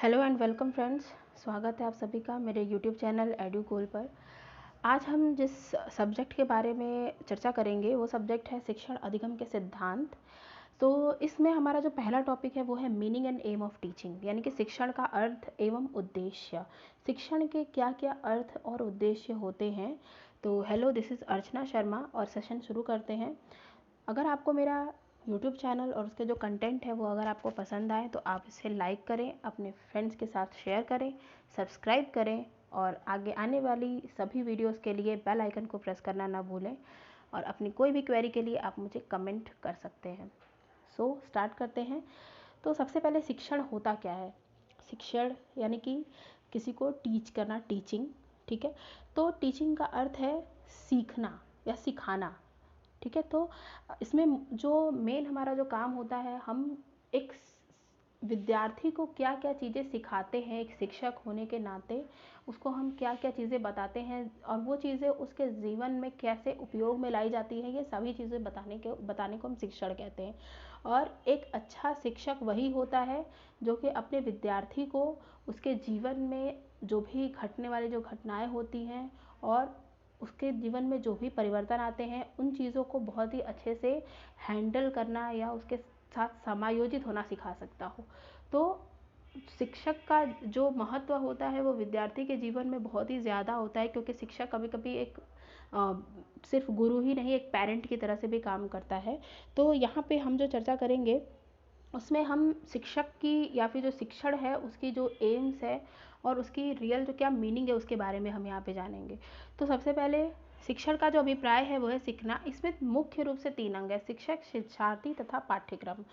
Hello and welcome friends, स्वागत है आप सभी का मेरे यूट्यूब चैनल एडुकोल पर। आज हम जिस सब्जेक्ट के बारे में चर्चा करेंगे वो सब्जेक्ट है शिक्षण अधिगम के सिद्धांत। तो इसमें हमारा जो पहला टॉपिक है वो है meaning and aim of teaching, यानी कि शिक्षण का अर्थ एवं उद्देश्य। शिक्षण के क्या क्या अर्थ और उद्देश्य होते हैं। तो hello, this is Archana Sharma और सेशन शुरू करते हैं। अगर आपको मेरा यूट्यूब चैनल और उसके जो कंटेंट है वो अगर आपको पसंद आए तो आप इसे लाइक करें, अपने फ्रेंड्स के साथ शेयर करें, सब्सक्राइब करें और आगे आने वाली सभी वीडियोस के लिए बेल आइकन को प्रेस करना ना भूलें। और अपनी कोई भी क्वेरी के लिए आप मुझे कमेंट कर सकते हैं। सो स्टार्ट करते हैं। तो सबसे पहले शिक्षण होता क्या है। शिक्षण यानी कि किसी को टीच करना, टीचिंग। ठीक है, तो टीचिंग का अर्थ है सीखना या सिखाना। ठीक है, तो इसमें जो मेन हमारा जो काम होता है, हम एक विद्यार्थी को क्या क्या चीज़ें सिखाते हैं, एक शिक्षक होने के नाते उसको हम क्या क्या चीज़ें बताते हैं और वो चीज़ें उसके जीवन में कैसे उपयोग में लाई जाती है, ये सभी चीज़ें बताने को हम शिक्षण कहते हैं। और एक अच्छा शिक्षक वही होता है जो कि अपने विद्यार्थी को उसके जीवन में जो भी घटने वाली जो घटनाएं होती हैं और उसके जीवन में जो भी परिवर्तन आते हैं उन चीज़ों को बहुत ही अच्छे से हैंडल करना या उसके साथ समायोजित होना सिखा सकता हो। तो शिक्षक का जो महत्व होता है वो विद्यार्थी के जीवन में बहुत ही ज़्यादा होता है, क्योंकि शिक्षक कभी कभी एक सिर्फ गुरु ही नहीं, एक पेरेंट की तरह से भी काम करता है। तो यहाँ पे हम जो चर्चा करेंगे उसमें हम शिक्षक की या फिर जो शिक्षण है उसकी जो एम्स है और उसकी रियल जो क्या मीनिंग है उसके बारे में हम यहाँ पे जानेंगे। तो सबसे पहले शिक्षण का जो अभिप्राय है वो है सीखना। इसमें मुख्य रूप से 3 अंग है: शिक्षक, शिक्षार्थी तथा पाठ्यक्रम।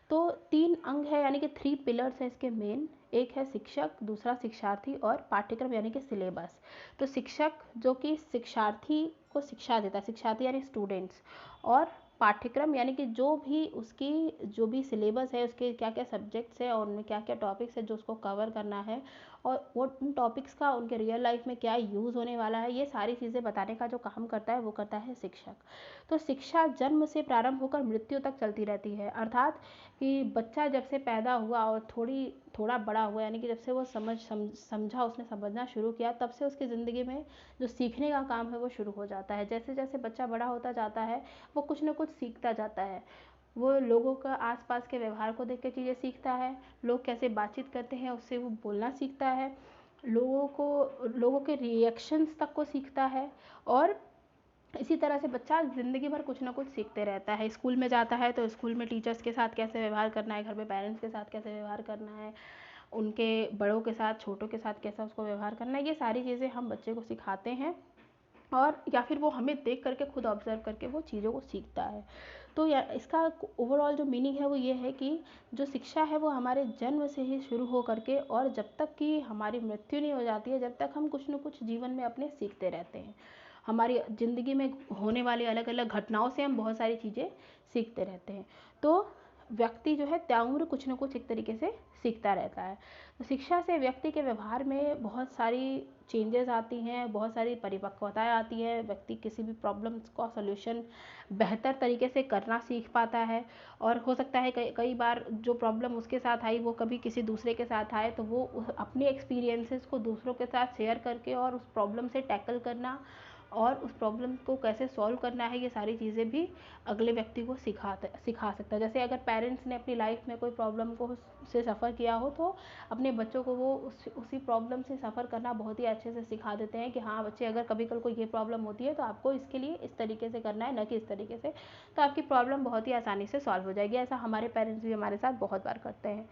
तो 3 अंग है, यानी कि 3 पिलर्स है इसके मेन। एक है शिक्षक, दूसरा शिक्षार्थी और पाठ्यक्रम यानी कि सिलेबस। तो शिक्षक जो कि शिक्षार्थी को शिक्षा देता है, शिक्षार्थी यानी स्टूडेंट्स, और पाठ्यक्रम यानी कि जो भी उसकी जो भी सिलेबस है, उसके क्या क्या सब्जेक्ट्स है और उनमें क्या क्या टॉपिक्स है जो उसको कवर करना है और वो उन टॉपिक्स का उनके रियल लाइफ में क्या यूज़ होने वाला है, ये सारी चीज़ें बताने का जो काम करता है वो करता है शिक्षक। तो शिक्षा जन्म से प्रारंभ होकर मृत्यु तक चलती रहती है, अर्थात कि बच्चा जब से पैदा हुआ और थोड़ा बड़ा हुआ, यानी कि जब से वो समझा, उसने समझना शुरू किया, तब से उसकी ज़िंदगी में जो सीखने का काम है वो शुरू हो जाता है। जैसे जैसे बच्चा बड़ा होता जाता है वो कुछ ना कुछ सीखता जाता है। वो लोगों का आसपास के व्यवहार को देख के चीज़ें सीखता है, लोग कैसे बातचीत करते हैं उससे वो बोलना सीखता है, लोगों के रिएक्शंस तक को सीखता है। और इसी तरह से बच्चा ज़िंदगी भर कुछ ना कुछ सीखते रहता है। स्कूल में जाता है तो स्कूल में टीचर्स के साथ कैसे व्यवहार करना है, घर में पेरेंट्स के साथ कैसे व्यवहार करना है, उनके बड़ों के साथ, छोटों के साथ कैसा उसको व्यवहार करना है, ये सारी चीज़ें हम बच्चे को सिखाते हैं। और या फिर वो हमें देख करके, खुद ऑब्जर्व करके वो चीज़ों को सीखता है। तो या इसका ओवरऑल जो मीनिंग है वो ये है कि जो शिक्षा है वो हमारे जन्म से ही शुरू हो करके और जब तक कि हमारी मृत्यु नहीं हो जाती है, जब तक हम कुछ न कुछ जीवन में अपने सीखते रहते हैं। हमारी ज़िंदगी में होने वाली अलग अलग घटनाओं से हम बहुत सारी चीज़ें सीखते रहते हैं। तो व्यक्ति जो है त्याउम्र कुछ न कुछ एक तरीके से सीखता रहता है। तो शिक्षा से व्यक्ति के व्यवहार में बहुत सारी चेंजेस आती हैं, बहुत सारी परिपक्वताएँ आती हैं। व्यक्ति किसी भी प्रॉब्लम्स का सॉल्यूशन बेहतर तरीके से करना सीख पाता है। और हो सकता है कई बार जो प्रॉब्लम उसके साथ आई वो कभी किसी दूसरे के साथ आए, तो वो अपने एक्सपीरियंसेस को दूसरों के साथ शेयर करके और उस प्रॉब्लम से टैकल करना और उस प्रॉब्लम को कैसे सॉल्व करना है, ये सारी चीज़ें भी अगले व्यक्ति को सिखा सकता है। जैसे अगर पेरेंट्स ने अपनी लाइफ में कोई प्रॉब्लम को से सफ़र किया हो तो अपने बच्चों को वो उसी प्रॉब्लम से सफ़र करना बहुत ही अच्छे से सिखा देते हैं कि हाँ बच्चे, अगर कभी कल कोई ये प्रॉब्लम होती है तो आपको इसके लिए इस तरीके से करना है, न कि इस तरीके से, तो आपकी प्रॉब्लम बहुत ही आसानी से सॉल्व हो जाएगी। ऐसा हमारे पेरेंट्स भी हमारे साथ बहुत बार करते हैं।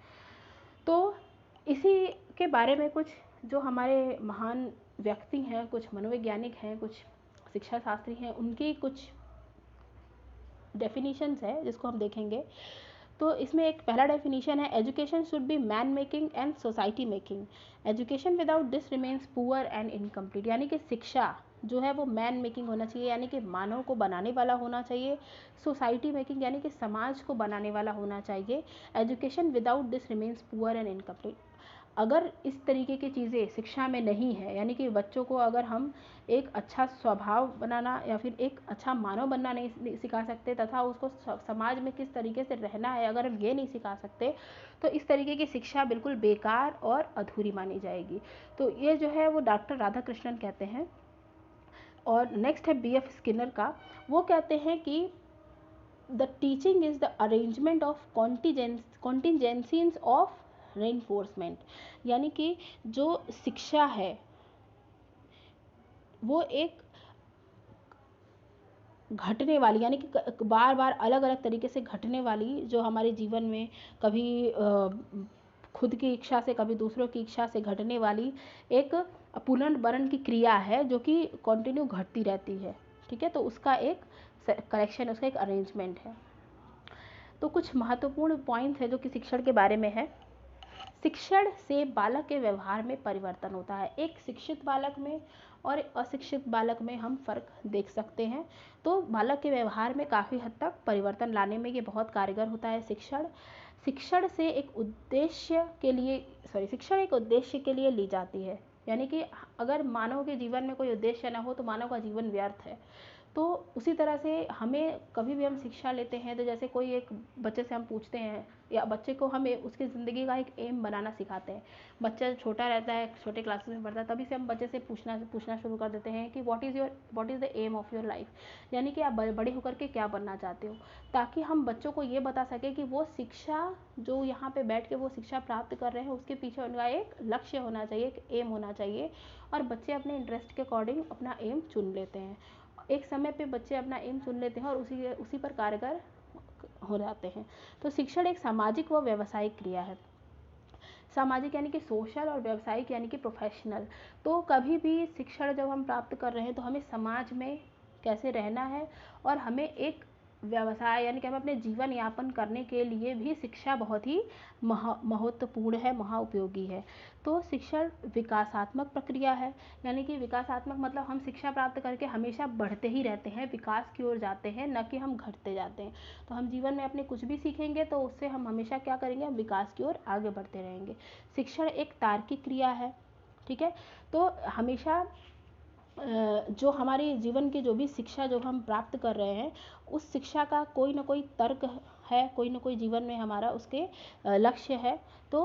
तो इसी के बारे में कुछ जो हमारे महान व्यक्ति हैं, कुछ मनोवैज्ञानिक हैं, कुछ शिक्षा शास्त्री हैं, उनकी कुछ डेफिनेशंस है जिसको हम देखेंगे। तो इसमें एक पहला डेफिनेशन है: education should be man making and society making. Education without this remains poor and incomplete. यानी कि शिक्षा जो है वो मैन मेकिंग होना चाहिए, यानी कि मानव को बनाने वाला होना चाहिए। सोसाइटी मेकिंग यानी कि समाज को बनाने वाला होना चाहिए। Education without this remains poor and incomplete. अगर इस तरीके की चीज़ें शिक्षा में नहीं है, यानी कि बच्चों को अगर हम एक अच्छा स्वभाव बनाना या फिर एक अच्छा मानव बनना नहीं सिखा सकते, तथा उसको समाज में किस तरीके से रहना है अगर हम ये नहीं सिखा सकते, तो इस तरीके की शिक्षा बिल्कुल बेकार और अधूरी मानी जाएगी। तो ये जो है वो डॉक्टर राधाकृष्णन कहते हैं। और नेक्स्ट है BF स्किनर का। वो कहते हैं कि the teaching is the arrangement of contingencies of reinforcement, यानी कि जो शिक्षा है वो एक घटने वाली, यानी कि बार बार अलग अलग तरीके से घटने वाली, जो हमारे जीवन में कभी खुद की इच्छा से कभी दूसरों की इच्छा से घटने वाली एक पुनर्भरण की क्रिया है, जो कि कंटिन्यू घटती रहती है। ठीक है, तो उसका एक करेक्शन, उसका एक अरेंजमेंट है। तो कुछ महत्वपूर्ण पॉइंट्स है जो कि शिक्षण के बारे में है। शिक्षण से बालक के व्यवहार में परिवर्तन होता है। एक शिक्षित बालक में और अशिक्षित बालक में हम फर्क देख सकते हैं। तो बालक के व्यवहार में काफ़ी हद तक परिवर्तन लाने में ये बहुत कारगर होता है शिक्षण। शिक्षण एक उद्देश्य के लिए ली जाती है, यानी कि अगर मानव के जीवन में कोई उद्देश्य ना हो तो मानव का जीवन व्यर्थ है। तो उसी तरह से हमें कभी भी हम शिक्षा लेते हैं, तो जैसे कोई एक बच्चे से हम पूछते हैं या बच्चे को हम उसकी ज़िंदगी का एक एम बनाना सिखाते हैं। बच्चा छोटा रहता है, छोटे क्लासेस में पढ़ता है, तभी से हम बच्चे से पूछना शुरू कर देते हैं कि what is the aim of your life, यानी कि आप बड़े होकर के क्या बनना चाहते हो, ताकि हम बच्चों को ये बता सकें कि वो शिक्षा जो यहाँ पे बैठ के वो शिक्षा प्राप्त कर रहे हैं उसके पीछे उनका एक लक्ष्य होना चाहिए, एक एम होना चाहिए। और बच्चे अपने इंटरेस्ट के अकॉर्डिंग अपना एम चुन लेते हैं। एक समय पे बच्चे अपना एम चुन लेते हैं और उसी पर कारगर हो जाते हैं। तो शिक्षण एक सामाजिक व व्यावसायिक क्रिया है। सामाजिक यानी कि सोशल, और व्यावसायिक यानी कि प्रोफेशनल। तो कभी भी शिक्षण जब हम प्राप्त कर रहे हैं तो हमें समाज में कैसे रहना है, और हमें एक व्यवसाय यानी कि हमें अपने जीवन यापन करने के लिए भी शिक्षा बहुत ही महत्वपूर्ण है, महाउपयोगी है। तो शिक्षण विकासात्मक प्रक्रिया है, यानी कि विकासात्मक मतलब हम शिक्षा प्राप्त करके हमेशा बढ़ते ही रहते हैं, विकास की ओर जाते हैं, न कि हम घटते जाते हैं। तो हम जीवन में अपने कुछ भी सीखेंगे तो उससे हम हमेशा क्या करेंगे, हम विकास की ओर आगे बढ़ते रहेंगे। शिक्षण एक तार्किक क्रिया है। ठीक है, तो हमेशा जो हमारे जीवन की जो भी शिक्षा जो हम प्राप्त कर रहे हैं, उस शिक्षा का कोई ना कोई तर्क है, कोई ना कोई जीवन में हमारा उसके लक्ष्य है। तो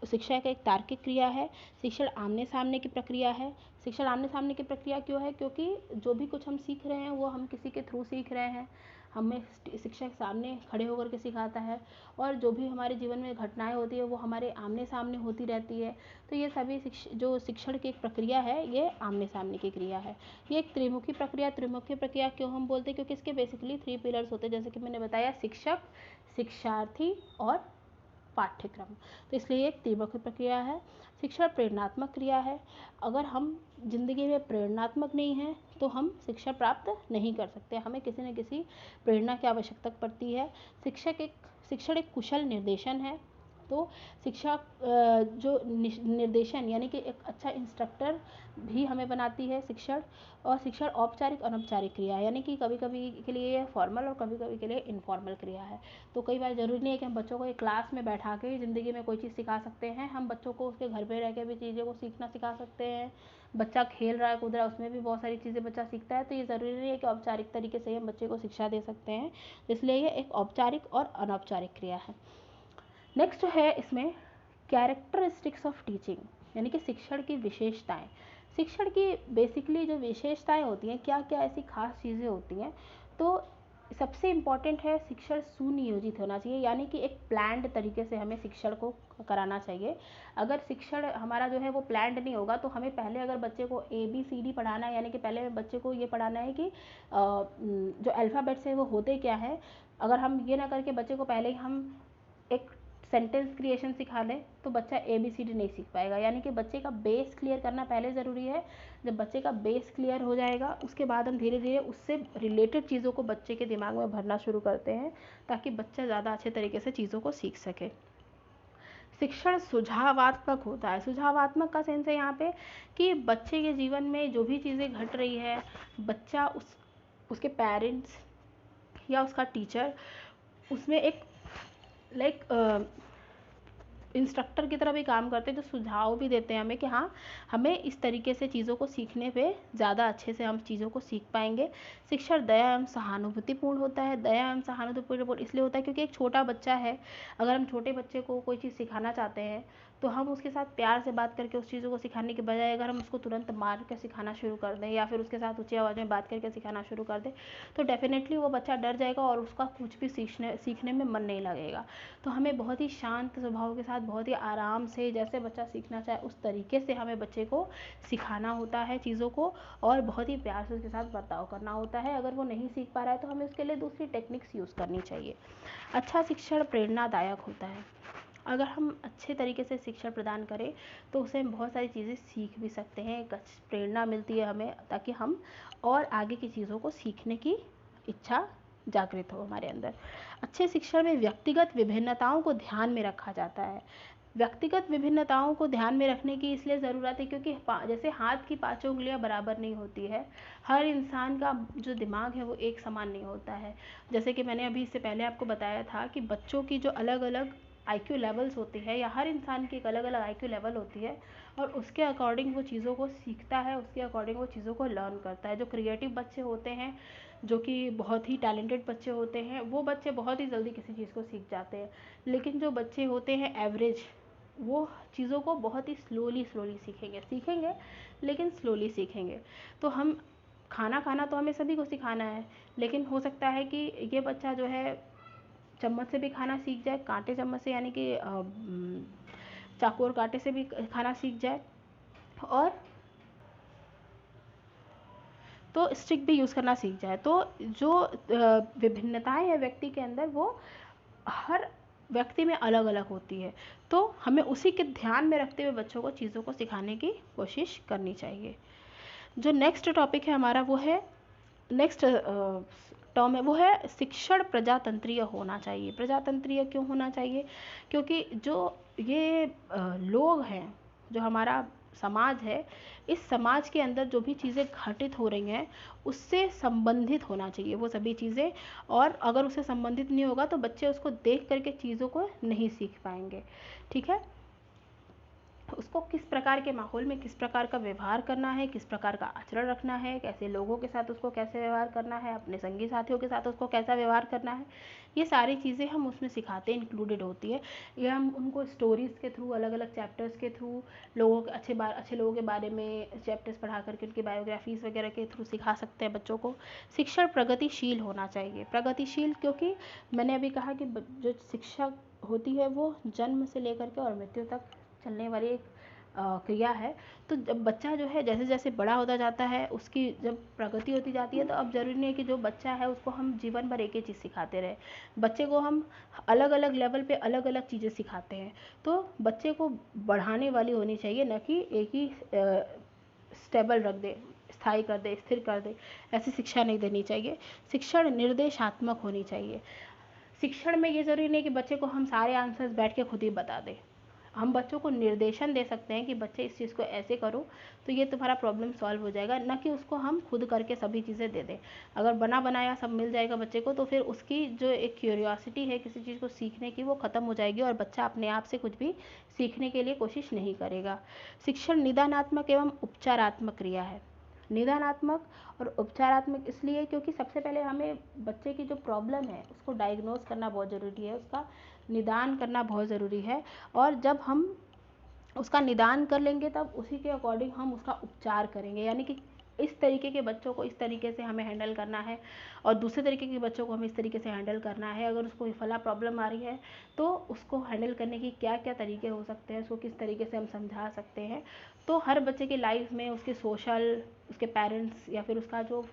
शिक्षा का एक तार्किक क्रिया है। शिक्षण आमने सामने की प्रक्रिया है। शिक्षण आमने सामने की प्रक्रिया क्यों है, क्योंकि जो भी कुछ हम सीख रहे हैं वो हम किसी के थ्रू सीख रहे हैं, हमें शिक्षक सामने खड़े होकर के सिखाता है, और जो भी हमारे जीवन में घटनाएं होती है वो हमारे आमने सामने होती रहती है। तो ये सभी जो शिक्षण की एक प्रक्रिया है, ये आमने सामने की क्रिया है। ये एक त्रिमुखी प्रक्रिया क्यों हम बोलते हैं, क्योंकि इसके बेसिकली 3 पिलर्स होते हैं, जैसे कि मैंने बताया, शिक्षक, शिक्षार्थी और पाठ्यक्रम। तो इसलिए एक त्रिमुखी प्रक्रिया है। शिक्षण प्रेरणात्मक क्रिया है। अगर हम जिंदगी में प्रेरणात्मक नहीं हैं तो हम शिक्षा प्राप्त नहीं कर सकते, हमें किसी न किसी प्रेरणा की आवश्यकता पड़ती है। शिक्षण एक कुशल निर्देशन है। तो शिक्षा जो निर्देशन यानी कि एक अच्छा इंस्ट्रक्टर भी हमें बनाती है शिक्षण। और शिक्षण औपचारिक अनौपचारिक क्रिया है, यानी कि कभी कभी के लिए फॉर्मल और कभी कभी के लिए इनफॉर्मल क्रिया है। तो कई बार ज़रूरी नहीं है कि हम बच्चों को एक क्लास में बैठा के ज़िंदगी में कोई चीज़ सिखा सकते हैं, हम बच्चों को उसके घर पे रह के भी चीज़ों को सीखना सिखा सकते हैं। बच्चा खेल रहा है, कूद रहा है, उसमें भी बहुत सारी चीज़ें बच्चा सीखता है। तो ये ज़रूरी नहीं है कि औपचारिक तरीके से हम बच्चे को शिक्षा दे सकते हैं, इसलिए ये एक औपचारिक और अनौपचारिक क्रिया है। नेक्स्ट है इसमें कैरेक्टरिस्टिक्स ऑफ टीचिंग, यानी कि शिक्षण की विशेषताएं। शिक्षण की बेसिकली जो विशेषताएं होती हैं, क्या क्या ऐसी खास चीज़ें होती हैं। तो सबसे इम्पॉर्टेंट है, शिक्षण सुनियोजित होना चाहिए, यानी कि एक प्लान्ड तरीके से हमें शिक्षण को कराना चाहिए। अगर शिक्षण हमारा जो है वो प्लान्ड नहीं होगा, तो हमें पहले अगर बच्चे को ABCD पढ़ाना है, यानी कि पहले बच्चे को ये पढ़ाना है कि जो अल्फ़ाबेट्स है वो होते क्या है। अगर हम ये ना करके बच्चे को पहले ही हम एक सेंटेंस क्रिएशन सिखा लें तो बच्चा ABCD नहीं सीख पाएगा, यानी कि बच्चे का बेस क्लियर करना पहले ज़रूरी है। जब बच्चे का बेस क्लियर हो जाएगा उसके बाद हम धीरे धीरे उससे रिलेटेड चीज़ों को बच्चे के दिमाग में भरना शुरू करते हैं, ताकि बच्चा ज़्यादा अच्छे तरीके से चीज़ों को सीख सके। शिक्षण सुझावात्मक होता है। सुझावात्मक का सेंस है यहाँ पे कि बच्चे के जीवन में जो भी चीज़ें घट रही है, बच्चा उसके पेरेंट्स या उसका टीचर उसमें एक लाइक इंस्ट्रक्टर की तरह भी काम करते हैं, जो सुझाव भी देते हैं हमें कि हाँ, हमें इस तरीके से चीज़ों को सीखने पे ज़्यादा अच्छे से हम चीज़ों को सीख पाएंगे। शिक्षण दया एवं सहानुभूतिपूर्ण होता है। दया एवं सहानुभूतिपूर्ण इसलिए होता है क्योंकि एक छोटा बच्चा है, अगर हम छोटे बच्चे को कोई चीज़ सिखाना चाहते हैं तो हम उसके साथ प्यार से बात करके उस चीज़ों को सिखाने के बजाय अगर हम उसको तुरंत मार के सिखाना शुरू कर दें या फिर उसके साथ ऊँची आवाज़ में बात करके सिखाना शुरू कर दें, तो डेफिनेटली वो बच्चा डर जाएगा और उसका कुछ भी सीखने में मन नहीं लगेगा। तो हमें बहुत ही शांत स्वभाव के साथ, बहुत ही आराम से, जैसे बच्चा सीखना चाहे उस तरीके से हमें बच्चे को सिखाना होता है चीज़ों को, और बहुत ही प्यार से उसके साथ बर्ताव करना होता है। अगर वो नहीं सीख पा रहा है तो हमें उसके लिए दूसरी टेक्निक्स यूज़ करनी चाहिए। अच्छा शिक्षण प्रेरणादायक होता है। अगर हम अच्छे तरीके से शिक्षण प्रदान करें तो उससे हम बहुत सारी चीज़ें सीख भी सकते हैं। एक अच्छी प्रेरणा मिलती है हमें, ताकि हम और आगे की चीज़ों को सीखने की इच्छा जागृत हो हमारे अंदर। अच्छे शिक्षण में व्यक्तिगत विभिन्नताओं को ध्यान में रखा जाता है। व्यक्तिगत विभिन्नताओं को ध्यान में रखने की इसलिए ज़रूरत है क्योंकि जैसे हाथ की पांचों उंगलियां बराबर नहीं होती है, हर इंसान का जो दिमाग है वो एक समान नहीं होता है। जैसे कि मैंने अभी इससे पहले आपको बताया था कि बच्चों की जो अलग अलग आईक्यू लेवल्स होती है, या हर इंसान की एक अलग अलग आईक्यू लेवल होती है, और उसके अकॉर्डिंग वो चीज़ों को सीखता है, उसके अकॉर्डिंग वो चीज़ों को लर्न करता है। जो क्रिएटिव बच्चे होते हैं, जो कि बहुत ही टैलेंटेड बच्चे होते हैं, वो बच्चे बहुत ही जल्दी किसी चीज़ को सीख जाते हैं। लेकिन जो बच्चे होते हैं एवरेज, वो चीज़ों को बहुत ही स्लोली सीखेंगे लेकिन स्लोली सीखेंगे। तो हम खाना खाना तो हमें सभी को सिखाना है, लेकिन हो सकता है कि ये बच्चा जो है चम्मच से भी खाना सीख जाए, कांटे चम्मच से यानी कि चाकू और कांटे से भी खाना सीख जाए, और तो स्टिक भी यूज़ करना सीख जाए। तो जो विभिन्नताएं हैं व्यक्ति के अंदर, वो हर व्यक्ति में अलग अलग होती है। तो हमें उसी के ध्यान में रखते हुए बच्चों को चीज़ों को सिखाने की कोशिश करनी चाहिए। जो नेक्स्ट टॉपिक है हमारा, वो है नेक्स्ट टर्म है, वो है शिक्षण प्रजातंत्रीय होना चाहिए। प्रजातंत्रीय क्यों होना चाहिए? क्योंकि जो ये लोग हैं, जो हमारा समाज है, इस समाज के अंदर जो भी चीज़ें घटित हो रही हैं उससे संबंधित होना चाहिए वो सभी चीज़ें। और अगर उससे संबंधित नहीं होगा तो बच्चे उसको देख करके चीज़ों को नहीं सीख पाएंगे। ठीक है, उसको किस प्रकार के माहौल में किस प्रकार का व्यवहार करना है, किस प्रकार का आचरण रखना है, कैसे लोगों के साथ उसको कैसे व्यवहार करना है, अपने संगी साथियों के साथ उसको कैसा व्यवहार करना है, ये सारी चीज़ें हम उसमें सिखाते हैं, इंक्लूडेड होती है। ये हम उनको स्टोरीज़ के थ्रू, अलग अलग चैप्टर्स के थ्रू, लोगों के अच्छे लोगों के बारे में चैप्टर्स पढ़ा करके उनकी बायोग्राफीज़ वगैरह के थ्रू सिखा सकते हैं बच्चों को। शिक्षण प्रगतिशील होना चाहिए। प्रगतिशील क्योंकि मैंने अभी कहा कि जो शिक्षा होती है वो जन्म से लेकर के और मृत्यु तक चलने वाली एक क्रिया है। तो जब बच्चा जो है जैसे जैसे बड़ा होता जाता है, उसकी जब प्रगति होती जाती है, तो अब ज़रूरी नहीं है कि जो बच्चा है उसको हम जीवन भर एक ही चीज़ सिखाते रहे। बच्चे को हम अलग अलग लेवल पे अलग अलग चीज़ें सिखाते हैं। तो बच्चे को बढ़ाने वाली होनी चाहिए, न कि एक ही स्टेबल रख दे, स्थायी कर दे, स्थिर कर दे, ऐसी शिक्षा नहीं देनी चाहिए। शिक्षण निर्देशात्मक होनी चाहिए। शिक्षण में ये ज़रूरी नहीं कि बच्चे को हम सारे आंसर्स बैठ के खुद ही बता दें। हम बच्चों को निर्देशन दे सकते हैं कि बच्चे इस चीज़ को ऐसे करो तो ये तुम्हारा प्रॉब्लम सॉल्व हो जाएगा, न कि उसको हम खुद करके सभी चीज़ें दे दें। अगर बना बनाया सब मिल जाएगा बच्चे को, तो फिर उसकी जो एक क्यूरियोसिटी है किसी चीज़ को सीखने की, वो ख़त्म हो जाएगी और बच्चा अपने आप से कुछ भी सीखने के लिए कोशिश नहीं करेगा। शिक्षण निदानात्मक एवं उपचारात्मक क्रिया है। निदानात्मक और उपचारात्मक इसलिए क्योंकि सबसे पहले हमें बच्चे की जो प्रॉब्लम है उसको डायग्नोज करना बहुत ज़रूरी है, उसका निदान करना बहुत ज़रूरी है। और जब हम उसका निदान कर लेंगे तब उसी के अकॉर्डिंग हम उसका उपचार करेंगे, यानी कि इस तरीके के बच्चों को इस तरीके से हमें हैंडल करना है और दूसरे तरीके के बच्चों को हमें इस तरीके से हैंडल करना है। अगर उसको फला प्रॉब्लम आ रही है तो उसको हैंडल करने की क्या क्या तरीके हो सकते हैं, उसको किस तरीके से हम समझा सकते हैं। तो हर बच्चे की लाइफ में उसके सोशल, उसके पेरेंट्स या फिर उसका जो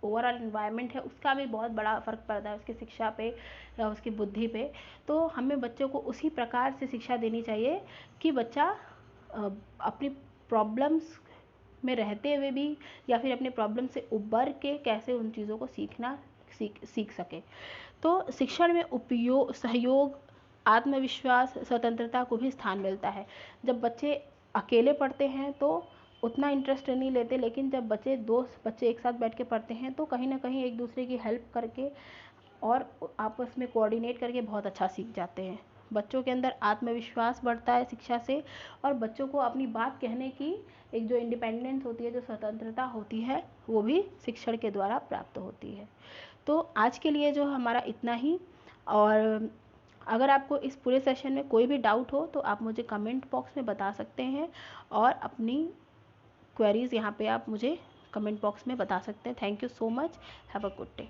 ओवरऑल इन्वायरमेंट है उसका भी बहुत बड़ा फ़र्क पड़ता है उसकी शिक्षा पे या उसकी बुद्धि पे। तो हमें बच्चों को उसी प्रकार से शिक्षा देनी चाहिए कि बच्चा अपनी प्रॉब्लम्स में रहते हुए भी या फिर अपने प्रॉब्लम से उबर के कैसे उन चीज़ों को सीख सके। तो शिक्षण में उपयोग, सहयोग, आत्मविश्वास, स्वतंत्रता को भी स्थान मिलता है। जब बच्चे अकेले पढ़ते हैं तो उतना इंटरेस्ट नहीं लेते, लेकिन जब दोस्त बच्चे एक साथ बैठ के पढ़ते हैं तो कहीं ना कहीं एक दूसरे की हेल्प करके और आपस में कोऑर्डिनेट करके बहुत अच्छा सीख जाते हैं। बच्चों के अंदर आत्मविश्वास बढ़ता है शिक्षा से, और बच्चों को अपनी बात कहने की एक जो इंडिपेंडेंस होती है, जो स्वतंत्रता होती है, वो भी शिक्षण के द्वारा प्राप्त होती है। तो आज के लिए जो हमारा इतना ही, और अगर आपको इस पूरे सेशन में कोई भी डाउट हो तो आप मुझे कमेंट बॉक्स में बता सकते हैं, और अपनी क्वेरीज यहाँ पे आप मुझे कमेंट बॉक्स में बता सकते हैं। Thank you so much, have a good day.